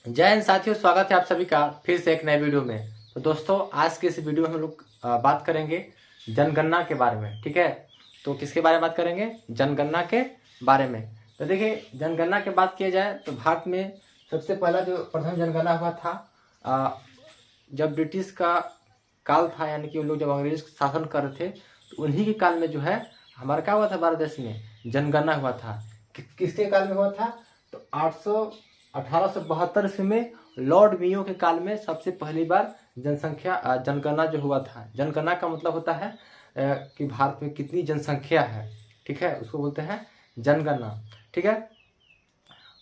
जय हिंद साथियों, स्वागत है आप सभी का फिर से एक नए वीडियो में। तो दोस्तों, आज के इस वीडियो में हम लोग बात करेंगे जनगणना के बारे में। ठीक है, तो किसके बारे में बात करेंगे? जनगणना के बारे में। तो देखिए, जनगणना की बात किया जाए तो भारत में सबसे पहला जो प्रथम जनगणना हुआ था जब ब्रिटिश का काल था, यानी कि उन लोग जब अंग्रेज शासन कर रहे थे तो उन्हीं के काल में जो है हमारा क्या हुआ था, भारत देश में जनगणना हुआ था। किसके काल में हुआ था? तो 1872 ईस्वी में लॉर्ड मियो के काल में सबसे पहली बार जनगणना जो हुआ था। जनगणना का मतलब होता है कि भारत में कितनी जनसंख्या है। ठीक है, उसको बोलते हैं जनगणना। ठीक है,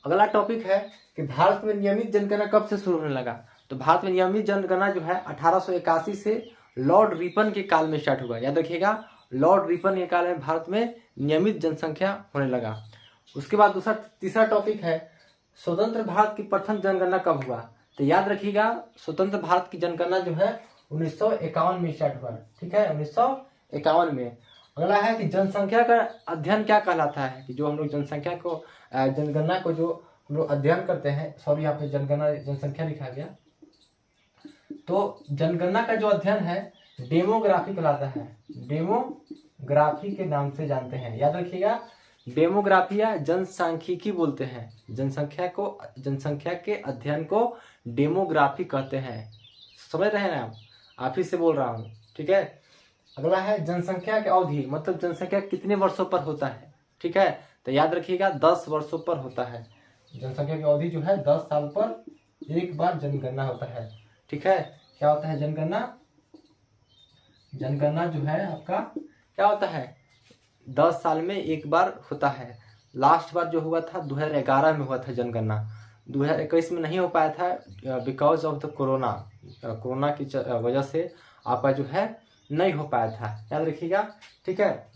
अगला टॉपिक है कि भारत में नियमित जनगणना कब से शुरू होने लगा। तो भारत में नियमित जनगणना जो है 1881 से लॉर्ड रिपन के काल में स्टार्ट हुआ। याद रखिएगा, लॉर्ड रिपन के काल में भारत में नियमित जनसंख्या होने लगा। उसके बाद तीसरा टॉपिक है स्वतंत्र भारत की प्रथम जनगणना कब हुआ। तो याद रखिएगा, स्वतंत्र भारत की जनगणना जो है 1951 में स्टार्ट हुआ। ठीक है, 1951 में। अगला है कि जनसंख्या का अध्ययन क्या कहलाता है, कि जो हम लोग जनसंख्या को जनगणना को जो हम लोग अध्ययन करते हैं, सॉरी यहाँ पे जनसंख्या लिखा गया। तो जनगणना का जो अध्ययन है डेमोग्राफी कहलाता है। डेमोग्राफी के नाम से जानते हैं। याद रखिएगा, डेमोग्राफी या जनसांख्यिकी बोलते हैं। जनसंख्या के अध्ययन को डेमोग्राफी कहते हैं। समझ रहे हैं आप ही से बोल रहा हूँ। ठीक है, अगला है जनसंख्या की अवधि, मतलब जनसंख्या कितने वर्षों पर होता है। ठीक है, तो याद रखिएगा 10 वर्षों पर होता है। जनसंख्या की अवधि जो है 10 साल पर एक बार जनगणना होता है। ठीक है, क्या होता है जनगणना? जनगणना जो है आपका क्या होता है, 10 साल में एक बार होता है। लास्ट बार जो हुआ था 2011 में हुआ था जनगणना। 2021 में नहीं हो पाया था बिकॉज ऑफ द कोरोना की वजह से आपका जो है नहीं हो पाया था। याद रखिएगा। ठीक है,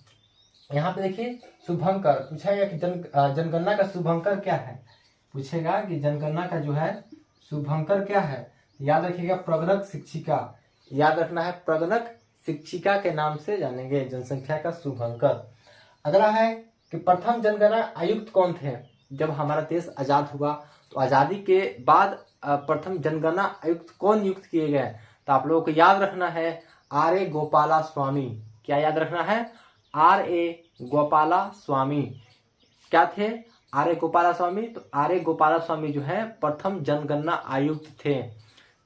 यहाँ पे देखिए शुभंकर पूछा गया कि जनगणना का शुभंकर क्या है। पूछेगा कि जनगणना का जो है शुभंकर क्या है। याद रखिएगा प्रगणक शिक्षिका। याद रखना है, प्रगणक शिक्षिका के नाम से जानेंगे जनसंख्या का शुभंकर। अगला है कि प्रथम जनगणना आयुक्त कौन थे। जब हमारा देश आजाद हुआ तो आजादी के बाद प्रथम जनगणना आयुक्त कौन नियुक्त किए गए। तो आप लोगों को याद रखना है R.A. गोपाला स्वामी। क्या याद रखना है? R.A. गोपाला स्वामी। क्या थे? R.A. गोपाला स्वामी। तो R.A. गोपाला स्वामी जो है प्रथम जनगणना आयुक्त थे।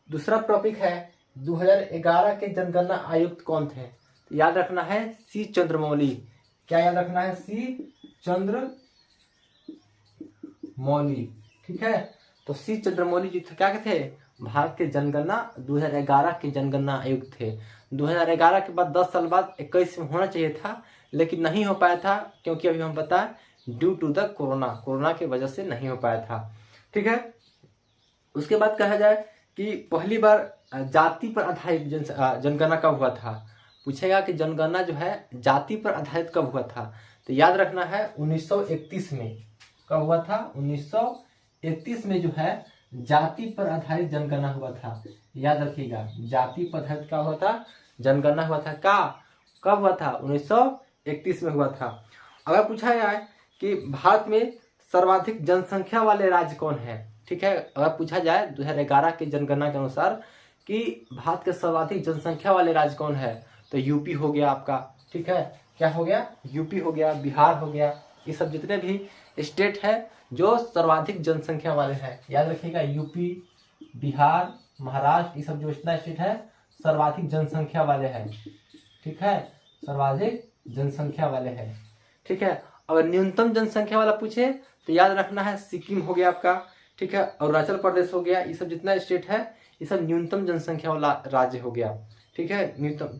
दूसरा टॉपिक है 2011 के जनगणना आयुक्त कौन थे। तो याद रखना है C. चंद्रमौली। क्या याद रखना है? C. चंद्रमौली। ठीक है, तो C. चंद्रमौली जी क्या थे? भारत के जनगणना 2011 के जनगणना आयुक्त थे। 2011 के बाद 10 साल बाद 21 में होना चाहिए था, लेकिन नहीं हो पाया था क्योंकि अभी हम पता है ड्यू टू द कोरोना की वजह से नहीं हो पाया था। ठीक है, उसके बाद कहा जाए कि पहली बार जाति पर आधारित जनगणना कब हुआ था। पूछेगा कि जनगणना जो है जाति पर आधारित कब हुआ था। तो याद रखना है 1931 में। कब हुआ था? 1931 में जो है जाति पर आधारित जनगणना हुआ था। याद रखिएगा, जाति पर आधारित क्या हुआ था? जनगणना हुआ था। कब हुआ था? 1931 में हुआ था। अगर पूछा जाए कि भारत में सर्वाधिक जनसंख्या वाले राज्य कौन है। ठीक है, अगर पूछा जाए 2011 की जनगणना के अनुसार कि भारत के सर्वाधिक जनसंख्या वाले राज्य कौन है, तो यूपी हो गया आपका। ठीक है, क्या हो गया? यूपी हो गया, बिहार हो गया। ये सब जितने भी स्टेट है जो सर्वाधिक जनसंख्या वाले हैं। याद रखिएगा, यूपी, बिहार, महाराष्ट्र, ये सब जो इतना स्टेट है सर्वाधिक जनसंख्या वाले हैं। ठीक है, सर्वाधिक जनसंख्या वाले हैं। ठीक है, अगर न्यूनतम जनसंख्या वाला पूछे तो याद रखना है सिक्किम हो गया आपका। ठीक है, अरुणाचल प्रदेश हो गया। ये सब जितना स्टेट है ये सब न्यूनतम जनसंख्या वाला राज्य हो गया। ठीक है, न्यूनतम।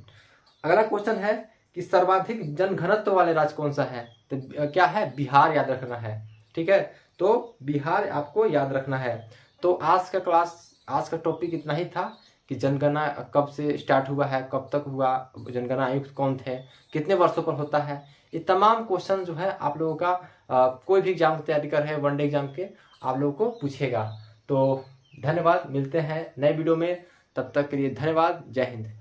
अगला क्वेश्चन है कि सर्वाधिक जनघनत्व वाले राज्य कौन सा है। तो क्या है? बिहार याद रखना है। ठीक है, तो बिहार आपको याद रखना है। तो आज का टॉपिक इतना ही था कि जनगणना कब से स्टार्ट हुआ है, कब तक हुआ, जनगणना आयुक्त कौन थे, कितने वर्षों पर होता है। ये तमाम क्वेश्चन जो है आप लोगों का कोई भी एग्जाम की तैयारी कर रहे हैं, वनडे एग्जाम के, आप लोगों को पूछेगा। तो धन्यवाद, मिलते हैं नए वीडियो में। तब तक के लिए धन्यवाद, जय हिंद।